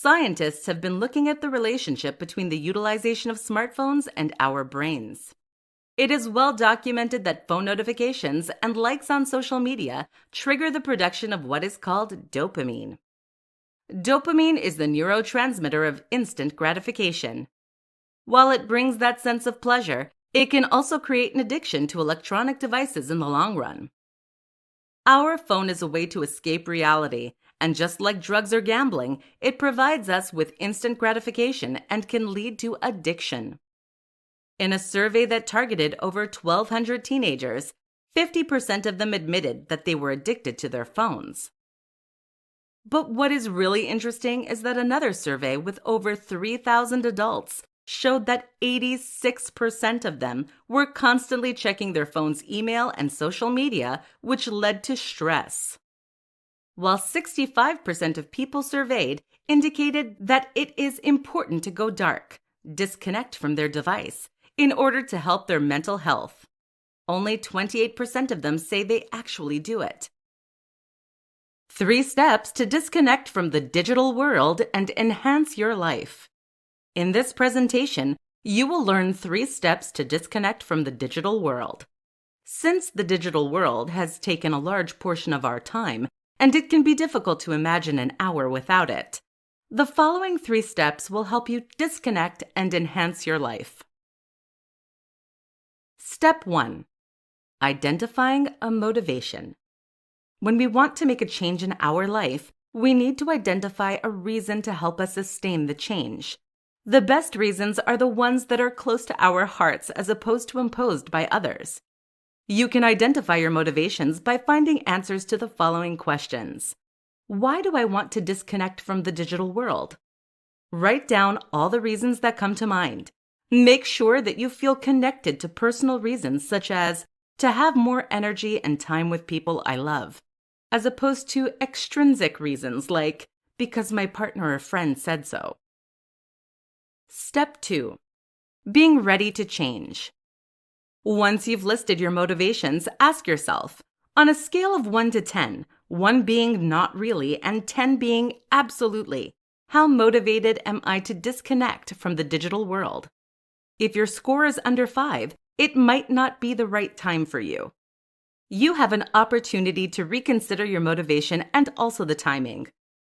Scientists have been looking at the relationship between the utilization of smartphones and our brains. It is well documented that phone notifications and likes on social media trigger the production of what is called dopamine. Dopamine is the neurotransmitter of instant gratification. While it brings that sense of pleasure, it can also create an addiction to electronic devices in the long run. Our phone is a way to escape reality, and just like drugs or gambling, it provides us with instant gratification and can lead to addiction. In a survey that targeted over 1,200 teenagers, 50% of them admitted that they were addicted to their phones. But what is really interesting is that another survey with over 3,000 adults showed that 86% of them were constantly checking their phone's email and social media, which led to stress. While 65% of people surveyed indicated that it is important to go dark, disconnect from their device, in order to help their mental health. Only 28% of them say they actually do it. 3 steps to disconnect from the digital world and enhance your life. In this presentation, you will learn 3 steps to disconnect from the digital world. Since the digital world has taken a large portion of our time, and it can be difficult to imagine an hour without it, the following 3 steps will help you disconnect and enhance your life. Step 1. Identifying a motivation. When we want to make a change in our life, we need to identify a reason to help us sustain the change. The best reasons are the ones that are close to our hearts as opposed to imposed by others. You can identify your motivations by finding answers to the following questions. Why do I want to disconnect from the digital world? Write down all the reasons that come to mind. Make sure that you feel connected to personal reasons such as to have more energy and time with people I love, as opposed to extrinsic reasons like because my partner or friend said so. Step 2. Being ready to change. Once you've listed your motivations, ask yourself, on a scale of 1 to 10, 1 being not really and 10 being absolutely, how motivated am I to disconnect from the digital world? If your score is under 5, it might not be the right time for you. You have an opportunity to reconsider your motivation and also the timing.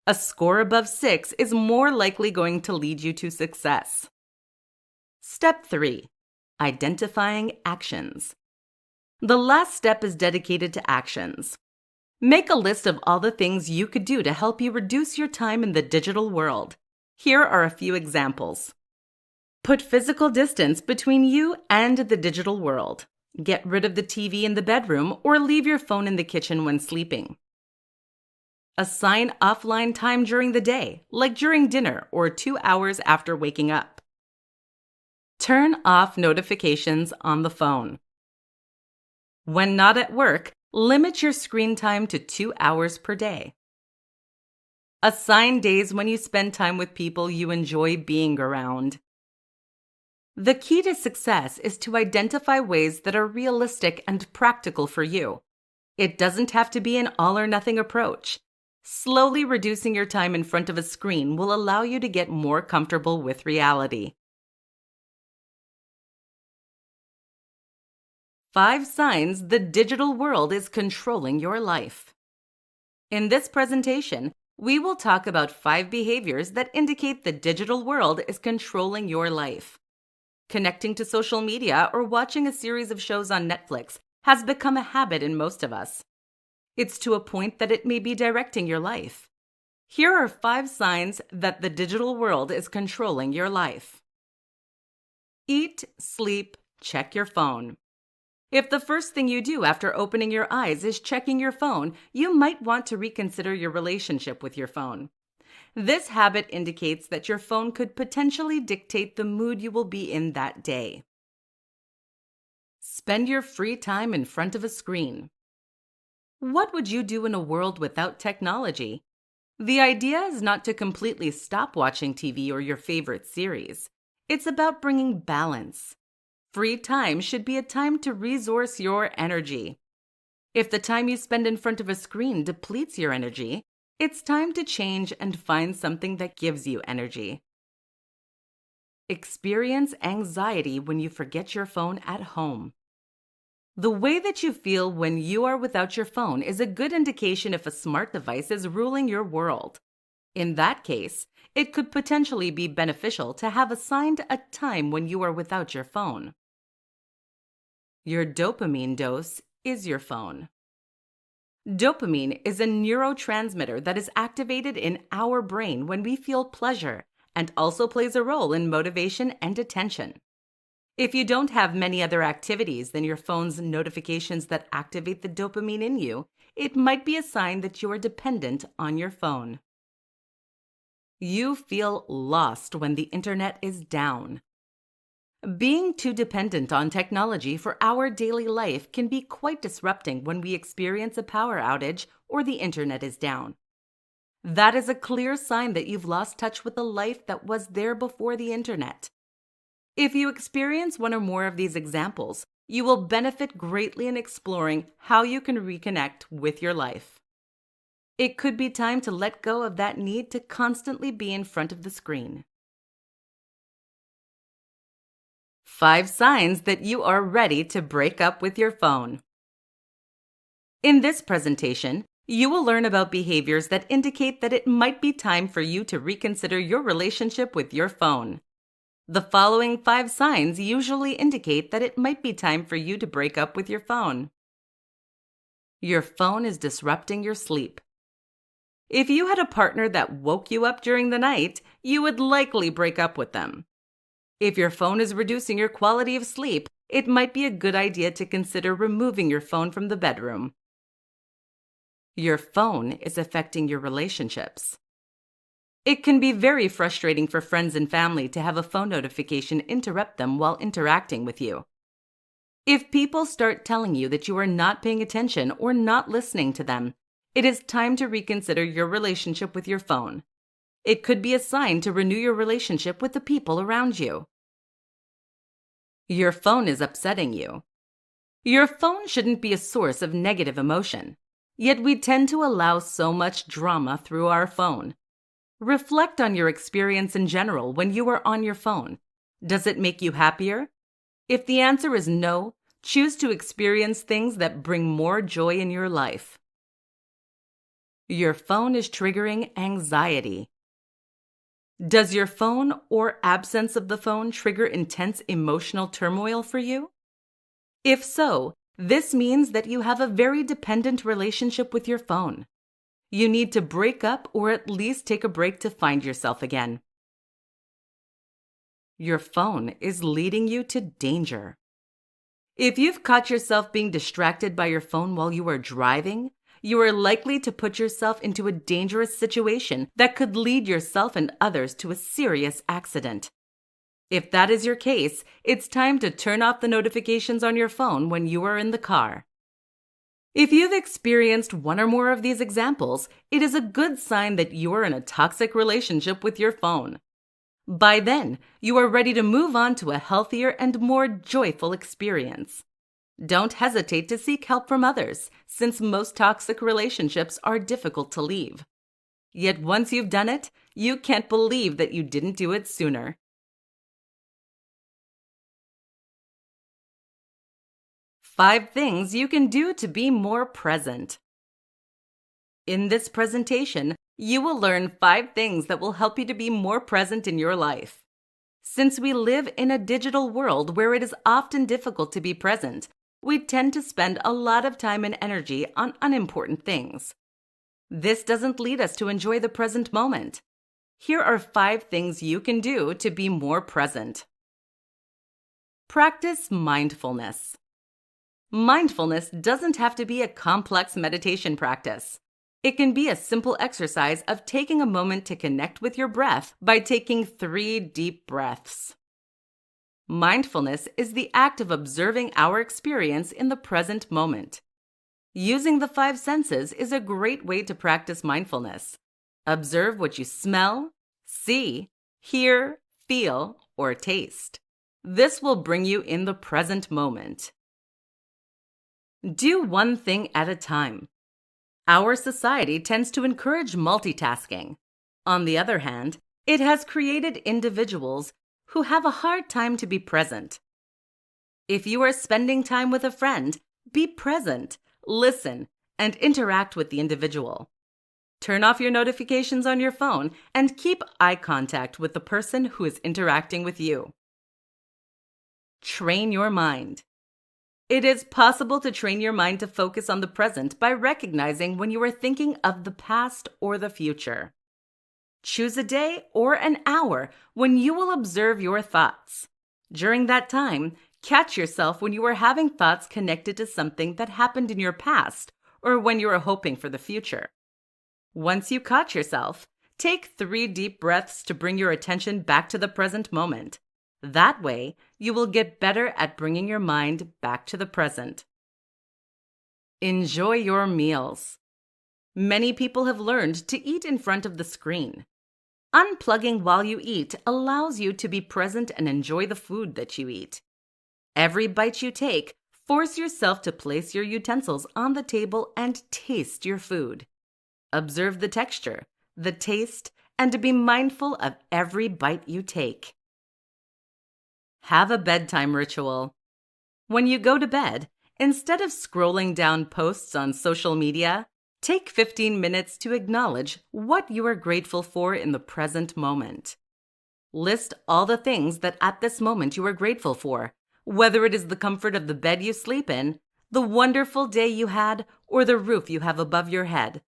A score above 6 is more likely going to lead you to success. Step 3. Identifying actions. The last step is dedicated to actions. Make a list of all the things you could do to help you reduce your time in the digital world. Here are a few examples. Put physical distance between you and the digital world. Get rid of the TV in the bedroom or leave your phone in the kitchen when sleeping. Assign offline time during the day, like during dinner or 2 hours after waking up. Turn off notifications on the phone. When not at work, limit your screen time to 2 hours per day. Assign days when you spend time with people you enjoy being around. The key to success is to identify ways that are realistic and practical for you. It doesn't have to be an all-or-nothing approach. Slowly reducing your time in front of a screen will allow you to get more comfortable with reality. 5 signs the digital world is controlling your life. In this presentation, we will talk about 5 behaviors that indicate the digital world is controlling your life. Connecting to social media or watching a series of shows on Netflix has become a habit in most of us. It's to a point that it may be directing your life. Here are 5 signs that the digital world is controlling your life. Eat, sleep, check your phone. If the first thing you do after opening your eyes is checking your phone, you might want to reconsider your relationship with your phone. This habit indicates that your phone could potentially dictate the mood you will be in that day. Spend your free time in front of a screen. What would you do in a world without technology? The idea is not to completely stop watching TV or your favorite series. It's about bringing balance. Free time should be a time to resource your energy. If the time you spend in front of a screen depletes your energy, It's time to change and find something that gives you energy. Experience anxiety when you forget your phone at home. The way that you feel when you are without your phone is a good indication if a smart device is ruling your world. In that case, it could potentially be beneficial to have assigned a time when you are without your phone. Your dopamine dose is your phone. Dopamine is a neurotransmitter that is activated in our brain when we feel pleasure and also plays a role in motivation and attention. If you don't have many other activities than your phone's notifications that activate the dopamine in you, it might be a sign that you are dependent on your phone. You feel lost when the internet is down. Being too dependent on technology for our daily life can be quite disrupting when we experience a power outage or the internet is down. That is a clear sign that you've lost touch with the life that was there before the internet. If you experience one or more of these examples, you will benefit greatly in exploring how you can reconnect with your life. It could be time to let go of that need to constantly be in front of the screen. 5 signs that you are ready to break up with your phone. In this presentation, you will learn about behaviors that indicate that it might be time for you to reconsider your relationship with your phone. The following 5 signs usually indicate that it might be time for you to break up with your phone. Your phone is disrupting your sleep. If you had a partner that woke you up during the night, you would likely break up with them. If your phone is reducing your quality of sleep, it might be a good idea to consider removing your phone from the bedroom. Your phone is affecting your relationships. It can be very frustrating for friends and family to have a phone notification interrupt them while interacting with you. If people start telling you that you are not paying attention or not listening to them, it is time to reconsider your relationship with your phone. It could be a sign to renew your relationship with the people around you. Your phone is upsetting you. Your phone shouldn't be a source of negative emotion, yet we tend to allow so much drama through our phone. Reflect on your experience in general when you are on your phone. Does it make you happier? If the answer is no, choose to experience things that bring more joy in your life. Your phone is triggering anxiety. Does your phone or absence of the phone trigger intense emotional turmoil for you? If so, this means that you have a very dependent relationship with your phone. You need to break up or at least take a break to find yourself again. Your phone is leading you to danger. If you've caught yourself being distracted by your phone while you are driving, you are likely to put yourself into a dangerous situation that could lead yourself and others to a serious accident. If that is your case, it's time to turn off the notifications on your phone when you are in the car. If you've experienced one or more of these examples, it is a good sign that you are in a toxic relationship with your phone. By then, you are ready to move on to a healthier and more joyful experience. Don't hesitate to seek help from others, since most toxic relationships are difficult to leave. Yet once you've done it, you can't believe that you didn't do it sooner. 5 things you can do to be more present. In this presentation, you will learn 5 things that will help you to be more present in your life. Since we live in a digital world where it is often difficult to be present, we tend to spend a lot of time and energy on unimportant things. This doesn't lead us to enjoy the present moment. Here are 5 things you can do to be more present. Practice mindfulness. Mindfulness doesn't have to be a complex meditation practice. It can be a simple exercise of taking a moment to connect with your breath by taking 3 deep breaths. Mindfulness is the act of observing our experience in the present moment. Using the 5 senses is a great way to practice mindfulness. Observe what you smell, see, hear, feel, or taste. This will bring you in the present moment. Do one thing at a time. Our society tends to encourage multitasking. On the other hand, it has created individuals who have a hard time to be present. If you are spending time with a friend, be present, listen, and interact with the individual. Turn off your notifications on your phone and keep eye contact with the person who is interacting with you. Train your mind. It is possible to train your mind to focus on the present by recognizing when you are thinking of the past or the future. Choose a day or an hour when you will observe your thoughts. During that time, catch yourself when you are having thoughts connected to something that happened in your past or when you are hoping for the future. Once you caught yourself, take 3 deep breaths to bring your attention back to the present moment. That way, you will get better at bringing your mind back to the present. Enjoy your meals. Many people have learned to eat in front of the screen. Unplugging while you eat allows you to be present and enjoy the food that you eat. Every bite you take, force yourself to place your utensils on the table and taste your food. Observe the texture, the taste, and be mindful of every bite you take. Have a bedtime ritual. When you go to bed, instead of scrolling down posts on social media, take 15 minutes to acknowledge what you are grateful for in the present moment. List all the things that at this moment you are grateful for, whether it is the comfort of the bed you sleep in, the wonderful day you had, or the roof you have above your head.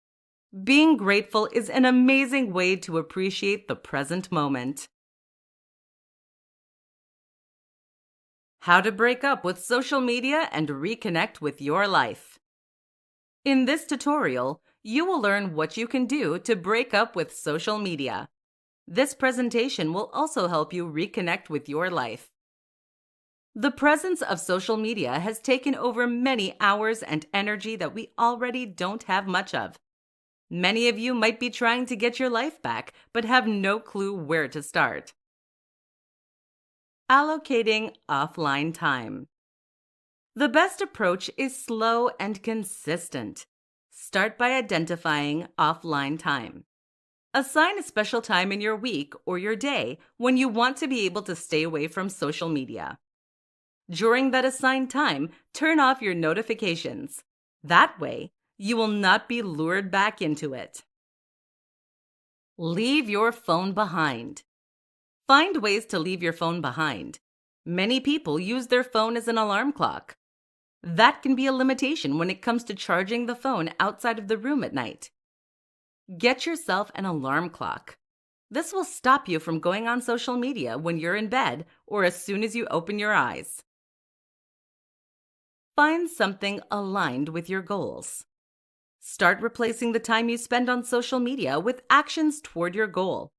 Being grateful is an amazing way to appreciate the present moment. How to break up with social media and reconnect with your life. In this tutorial, you will learn what you can do to break up with social media. This presentation will also help you reconnect with your life. The presence of social media has taken over many hours and energy that we already don't have much of. Many of you might be trying to get your life back, but have no clue where to start. Allocating offline time. The best approach is slow and consistent. Start by identifying offline time. Assign a special time in your week or your day when you want to be able to stay away from social media. During that assigned time, turn off your notifications. That way, you will not be lured back into it. Leave your phone behind. Find ways to leave your phone behind. Many people use their phone as an alarm clock. That can be a limitation when it comes to charging the phone outside of the room at night. Get yourself an alarm clock. This will stop you from going on social media when you're in bed or as soon as you open your eyes. Find something aligned with your goals. Start replacing the time you spend on social media with actions toward your goal.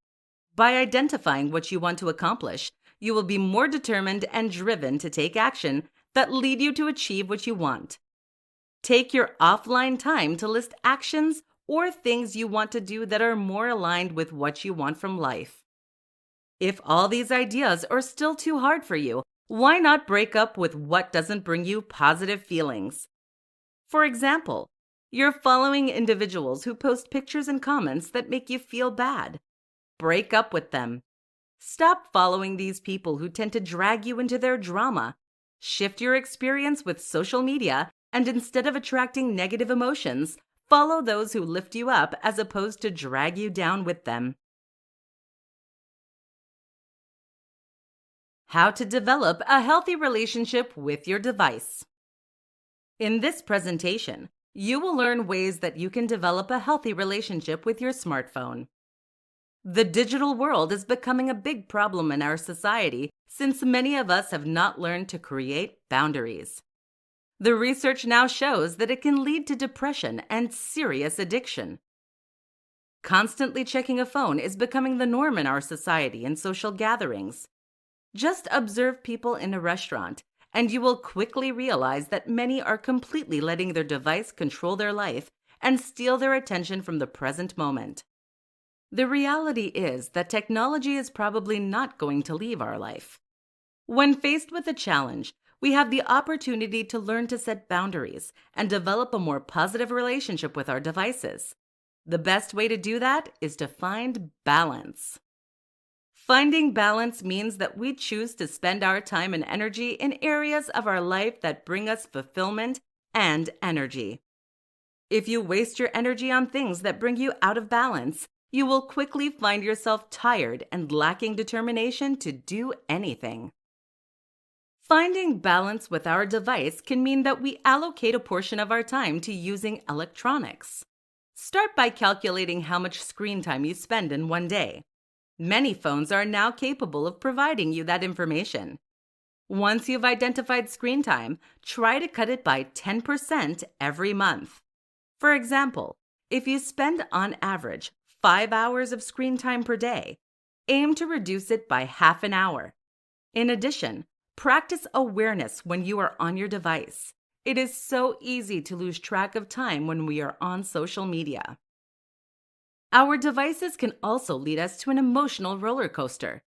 By identifying what you want to accomplish, you will be more determined and driven to take action that lead you to achieve what you want. Take your offline time to list actions or things you want to do that are more aligned with what you want from life. If all these ideas are still too hard for you, why not break up with what doesn't bring you positive feelings? For example, you're following individuals who post pictures and comments that make you feel bad. Break up with them. Stop following these people who tend to drag you into their drama. Shift your experience with social media, and instead of attracting negative emotions, follow those who lift you up as opposed to drag you down with them. How to develop a healthy relationship with your device. In this presentation, you will learn ways that you can develop a healthy relationship with your smartphone. The digital world is becoming a big problem in our society since many of us have not learned to create boundaries. The research now shows that it can lead to depression and serious addiction. Constantly checking a phone is becoming the norm in our society and social gatherings. Just observe people in a restaurant, and you will quickly realize that many are completely letting their device control their life and steal their attention from the present moment. The reality is that technology is probably not going to leave our life. When faced with a challenge, we have the opportunity to learn to set boundaries and develop a more positive relationship with our devices. The best way to do that is to find balance. Finding balance means that we choose to spend our time and energy in areas of our life that bring us fulfillment and energy. If you waste your energy on things that bring you out of balance, you will quickly find yourself tired and lacking determination to do anything. Finding balance with our device can mean that we allocate a portion of our time to using electronics. Start by calculating how much screen time you spend in one day. Many phones are now capable of providing you that information. Once you've identified screen time, try to cut it by 10% every month. For example, if you spend on average 5 hours of screen time per day, aim to reduce it by half an hour. In addition, practice awareness when you are on your device. It is so easy to lose track of time when we are on social media. Our devices can also lead us to an emotional roller coaster.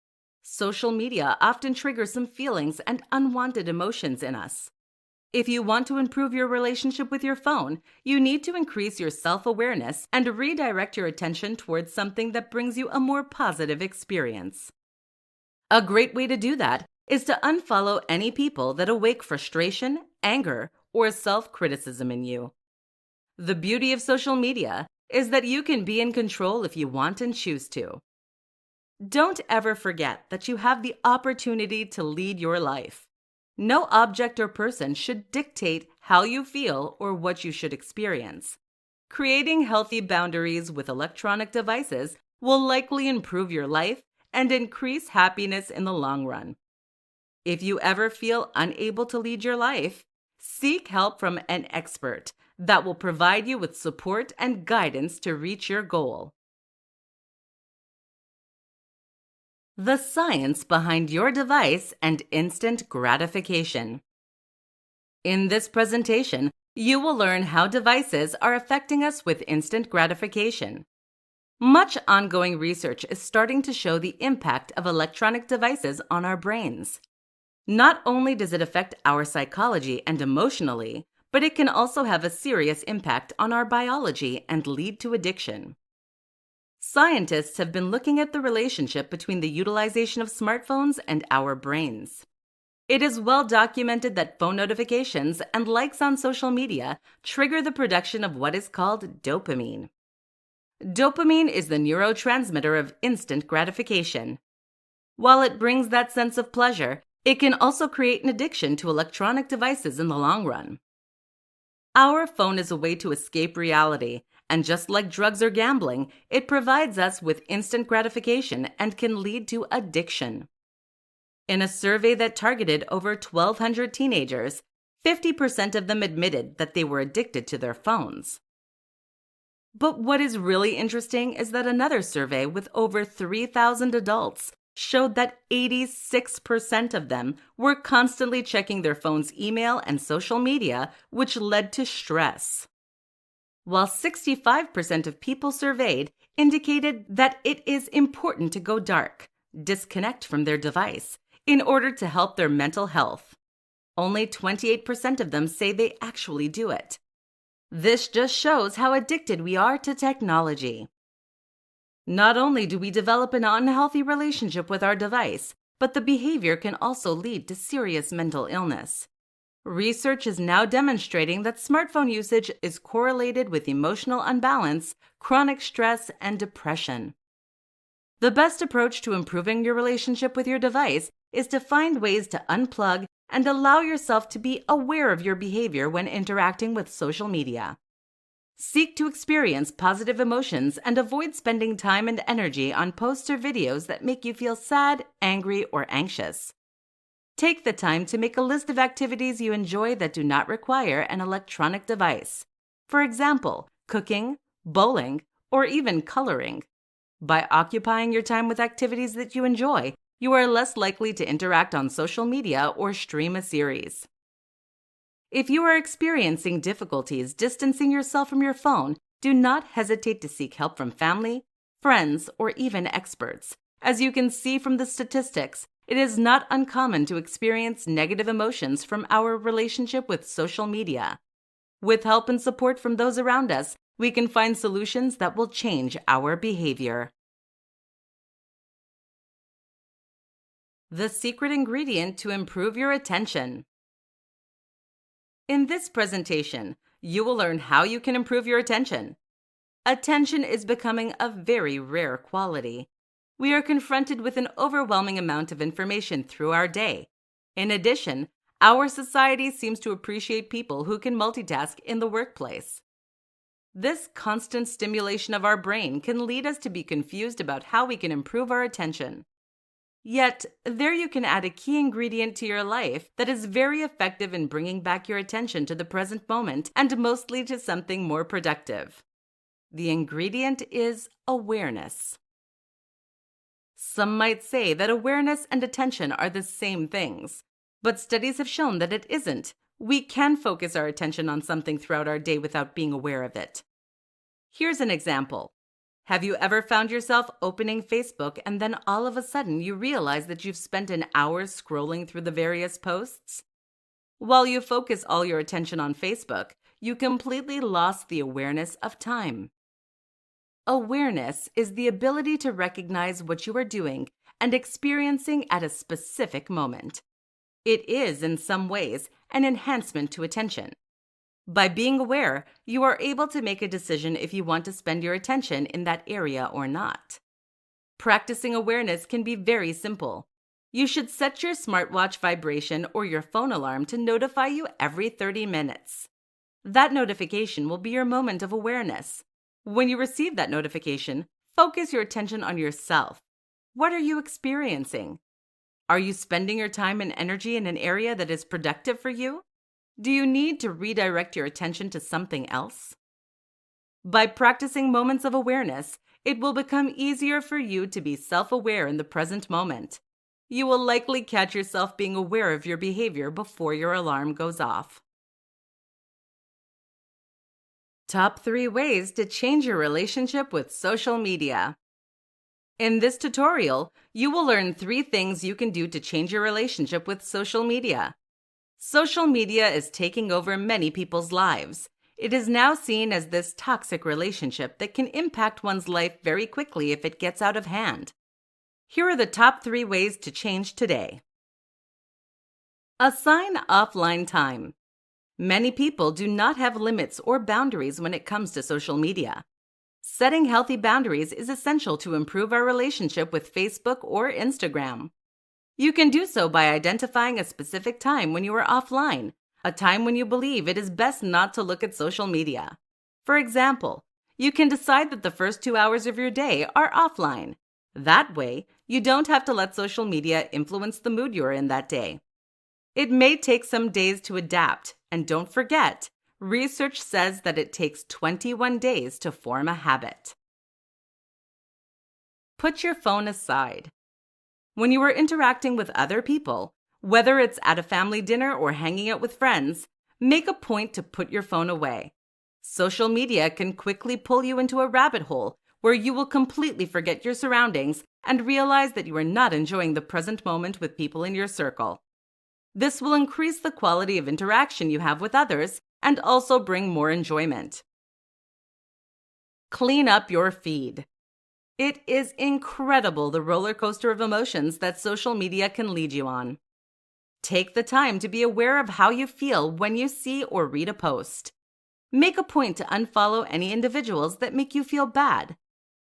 Social media often triggers some feelings and unwanted emotions in us. If you want to improve your relationship with your phone, you need to increase your self-awareness and redirect your attention towards something that brings you a more positive experience. A great way to do that is to unfollow any people that awake frustration, anger, or self-criticism in you. The beauty of social media is that you can be in control if you want and choose to. Don't ever forget that you have the opportunity to lead your life. No object or person should dictate how you feel or what you should experience. Creating healthy boundaries with electronic devices will likely improve your life and increase happiness in the long run. If you ever feel unable to lead your life, seek help from an expert that will provide you with support and guidance to reach your goal. The science behind your device and instant gratification. In this presentation, you will learn how devices are affecting us with instant gratification. Much ongoing research is starting to show the impact of electronic devices on our brains. Not only does it affect our psychology and emotionally, but it can also have a serious impact on our biology and lead to addiction. Scientists have been looking at the relationship between the utilization of smartphones and our brains. It is well documented that phone notifications and likes on social media trigger the production of what is called dopamine. Dopamine is the neurotransmitter of instant gratification. While it brings that sense of pleasure, it can also create an addiction to electronic devices in the long run. Our phone is a way to escape reality, and just like drugs or gambling, it provides us with instant gratification and can lead to addiction. In a survey that targeted over 1,200 teenagers, 50% of them admitted that they were addicted to their phones. But what is really interesting is that another survey with over 3,000 adults showed that 86% of them were constantly checking their phone's email and social media, which led to stress. While 65% of people surveyed indicated that it is important to go dark, disconnect from their device, in order to help their mental health. Only 28% of them say they actually do it. This just shows how addicted we are to technology. Not only do we develop an unhealthy relationship with our device, but the behavior can also lead to serious mental illness. Research is now demonstrating that smartphone usage is correlated with emotional imbalance, chronic stress, and depression. The best approach to improving your relationship with your device is to find ways to unplug and allow yourself to be aware of your behavior when interacting with social media. Seek to experience positive emotions and avoid spending time and energy on posts or videos that make you feel sad, angry, or anxious. Take the time to make a list of activities you enjoy that do not require an electronic device. For example, cooking, bowling, or even coloring. By occupying your time with activities that you enjoy, you are less likely to interact on social media or stream a series. If you are experiencing difficulties distancing yourself from your phone, do not hesitate to seek help from family, friends, or even experts. As you can see from the statistics, It is not uncommon to experience negative emotions from our relationship with social media. With help and support from those around us, we can find solutions that will change our behavior. The secret ingredient to improve your attention. In this presentation, you will learn how you can improve your attention. Attention is becoming a very rare quality. We are confronted with an overwhelming amount of information through our day. In addition, our society seems to appreciate people who can multitask in the workplace. This constant stimulation of our brain can lead us to be confused about how we can improve our attention. Yet, there you can add a key ingredient to your life that is very effective in bringing back your attention to the present moment and mostly to something more productive. The ingredient is awareness. Some might say that awareness and attention are the same things, but studies have shown that it isn't. We can focus our attention on something throughout our day without being aware of it. Here's an example. Have you ever found yourself opening Facebook and then all of a sudden you realize that you've spent an hour scrolling through the various posts? While you focus all your attention on Facebook, you completely lost the awareness of time. Awareness is the ability to recognize what you are doing and experiencing at a specific moment. It is, in some ways, an enhancement to attention. By being aware, you are able to make a decision if you want to spend your attention in that area or not. Practicing awareness can be very simple. You should set your smartwatch vibration or your phone alarm to notify you every 30 minutes. That notification will be your moment of awareness. When you receive that notification, focus your attention on yourself. What are you experiencing? Are you spending your time and energy in an area that is productive for you? Do you need to redirect your attention to something else? By practicing moments of awareness, it will become easier for you to be self-aware in the present moment. You will likely catch yourself being aware of your behavior before your alarm goes off. Top 3 ways to change your relationship with social media. In this tutorial, you will learn 3 things you can do to change your relationship with social media. Social media is taking over many people's lives. It is now seen as this toxic relationship that can impact one's life very quickly if it gets out of hand. Here are the top 3 ways to change today. Assign offline time. Many people do not have limits or boundaries when it comes to social media. Setting healthy boundaries is essential to improve our relationship with Facebook or Instagram. You can do so by identifying a specific time when you are offline, a time when you believe it is best not to look at social media. For example, you can decide that the first 2 hours of your day are offline. That way, you don't have to let social media influence the mood you're in that day. It may take some days to adapt, and don't forget, research says that it takes 21 days to form a habit. Put your phone aside. When you are interacting with other people, whether it's at a family dinner or hanging out with friends, make a point to put your phone away. Social media can quickly pull you into a rabbit hole where you will completely forget your surroundings and realize that you are not enjoying the present moment with people in your circle. This will increase the quality of interaction you have with others and also bring more enjoyment. Clean up your feed. It is incredible the roller coaster of emotions that social media can lead you on. Take the time to be aware of how you feel when you see or read a post. Make a point to unfollow any individuals that make you feel bad.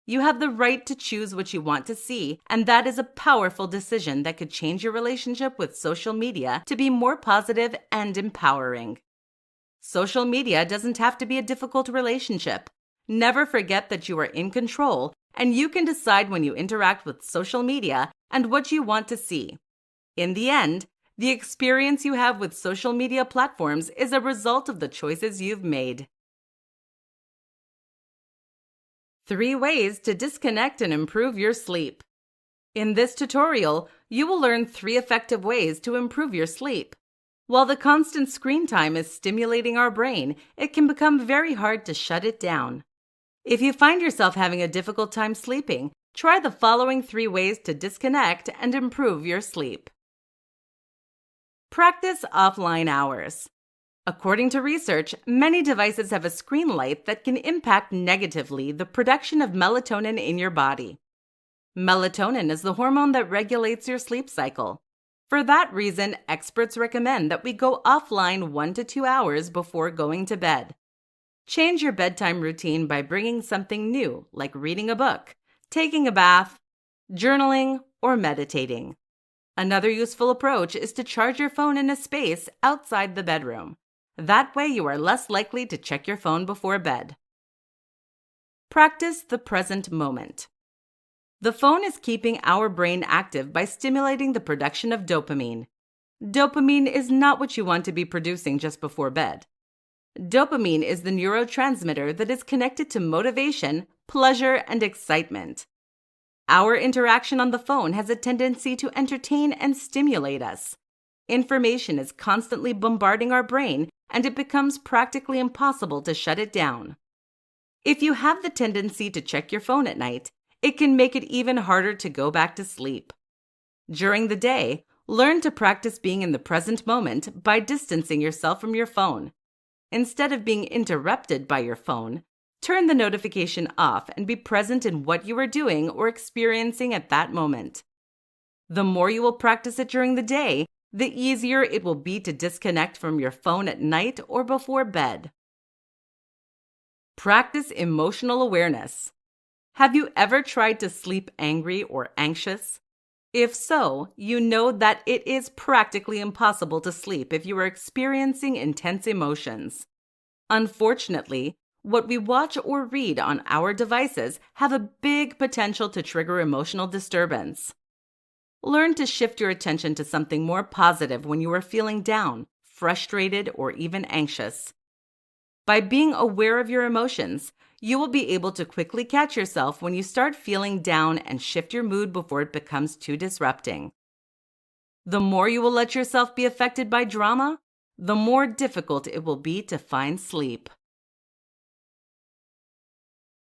You have the right to choose what you want to see, and that is a powerful decision that could change your relationship with social media to be more positive and empowering. Social media doesn't have to be a difficult relationship. Never forget that you are in control and you can decide when you interact with social media and what you want to see. In the end, the experience you have with social media platforms is a result of the choices you've made. 3 ways to disconnect and improve your sleep. In this tutorial, you will learn 3 effective ways to improve your sleep. While the constant screen time is stimulating our brain, it can become very hard to shut it down. If you find yourself having a difficult time sleeping, Try the following 3 ways to disconnect and improve your sleep. Practice offline hours. According to research, many devices have a screen light that can impact negatively the production of melatonin in your body. Melatonin is the hormone that regulates your sleep cycle. For that reason, experts recommend that we go offline 1 to 2 hours before going to bed. Change your bedtime routine by bringing something new, like reading a book, taking a bath, journaling, or meditating. Another useful approach is to charge your phone in a space outside the bedroom. That way you are less likely to check your phone before bed. Practice the present moment. The phone is keeping our brain active by stimulating the production of dopamine. Dopamine is not what you want to be producing just before bed. Dopamine is the neurotransmitter that is connected to motivation, pleasure, and excitement. Our interaction on the phone has a tendency to entertain and stimulate us. Information is constantly bombarding our brain, and it becomes practically impossible to shut it down. If you have the tendency to check your phone at night, it can make it even harder to go back to sleep. During the day, learn to practice being in the present moment by distancing yourself from your phone. Instead of being interrupted by your phone, turn the notification off and be present in what you are doing or experiencing at that moment. The more you will practice it during the day, the easier it will be to disconnect from your phone at night or before bed. Practice emotional awareness. Have you ever tried to sleep angry or anxious? If so, you know that it is practically impossible to sleep if you are experiencing intense emotions. Unfortunately, what we watch or read on our devices have a big potential to trigger emotional disturbance. Learn to shift your attention to something more positive when you are feeling down, frustrated, or even anxious. By being aware of your emotions, you will be able to quickly catch yourself when you start feeling down and shift your mood before it becomes too disrupting. The more you will let yourself be affected by drama, the more difficult it will be to find sleep.